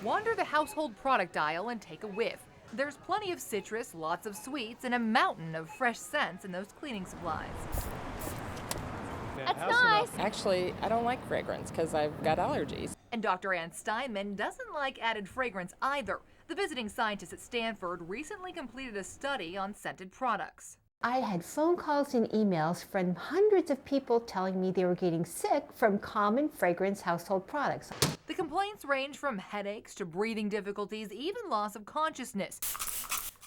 Wander the household product aisle and take a whiff. There's plenty of citrus, lots of sweets, and a mountain of fresh scents in those cleaning supplies. That's nice. Actually, I don't like fragrance because I've got allergies. And Dr. Ann Steinman doesn't like added fragrance either. The visiting scientist at Stanford recently completed a study on scented products. I had phone calls and emails from hundreds of people telling me they were getting sick from common fragrance household products. The complaints range from headaches to breathing difficulties, even loss of consciousness.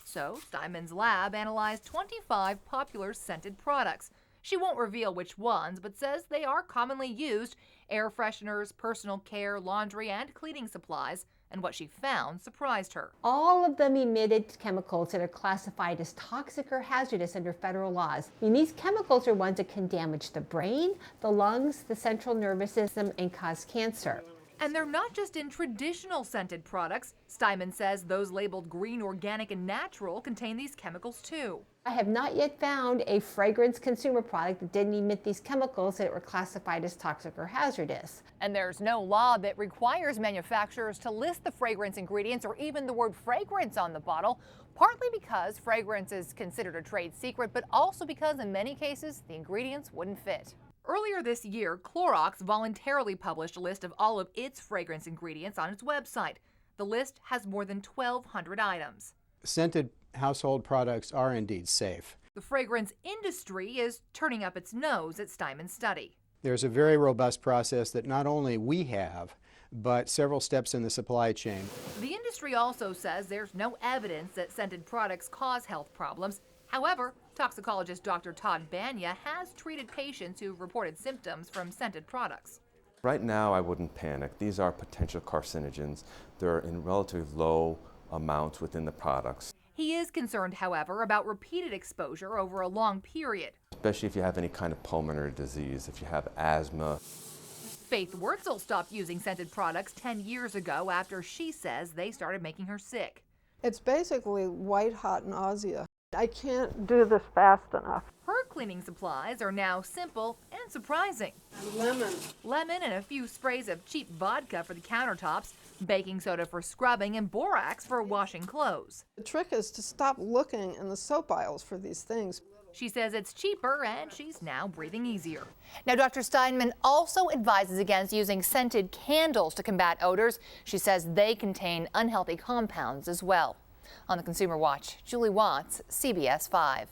So Steinman's lab analyzed 25 popular scented products. She won't reveal which ones, but says they are commonly used: air fresheners, personal care, laundry, and cleaning supplies. And what she found surprised her. All of them emitted chemicals that are classified as toxic or hazardous under federal laws. I mean, these chemicals are ones that can damage the brain, the lungs, the central nervous system, and cause cancer. And they're not just in traditional scented products. Steinman says those labeled green, organic, and natural contain these chemicals too. I have not yet found a fragrance consumer product that didn't emit these chemicals that were classified as toxic or hazardous. And there's no law that requires manufacturers to list the fragrance ingredients or even the word fragrance on the bottle, partly because fragrance is considered a trade secret, but also because in many cases the ingredients wouldn't fit. Earlier this year, Clorox voluntarily published a list of all of its fragrance ingredients on its website. The list has more than 1,200 items. Scented household products are indeed safe. The fragrance industry is turning up its nose at Steinman's study. There's a very robust process that not only we have, but several steps in the supply chain. The industry also says there's no evidence that scented products cause health problems. However, toxicologist Dr. Todd Banya has treated patients who've reported symptoms from scented products. Right now, I wouldn't panic. These are potential carcinogens. They're in relatively low amounts within the products. He is concerned, however, about repeated exposure over a long period. Especially if you have any kind of pulmonary disease, if you have asthma. Faith Wurtzel stopped using scented products 10 years ago after she says they started making her sick. It's basically white hot nausea. I can't do this fast enough. Her cleaning supplies are now simple and surprising. Lemon and a few sprays of cheap vodka for the countertops, baking soda for scrubbing, and borax for washing clothes. The trick is to stop looking in the soap aisles for these things. She says it's cheaper and she's now breathing easier. Now, Dr. Steinman also advises against using scented candles to combat odors. She says they contain unhealthy compounds as well. On the Consumer Watch, Julie Watts, CBS 5.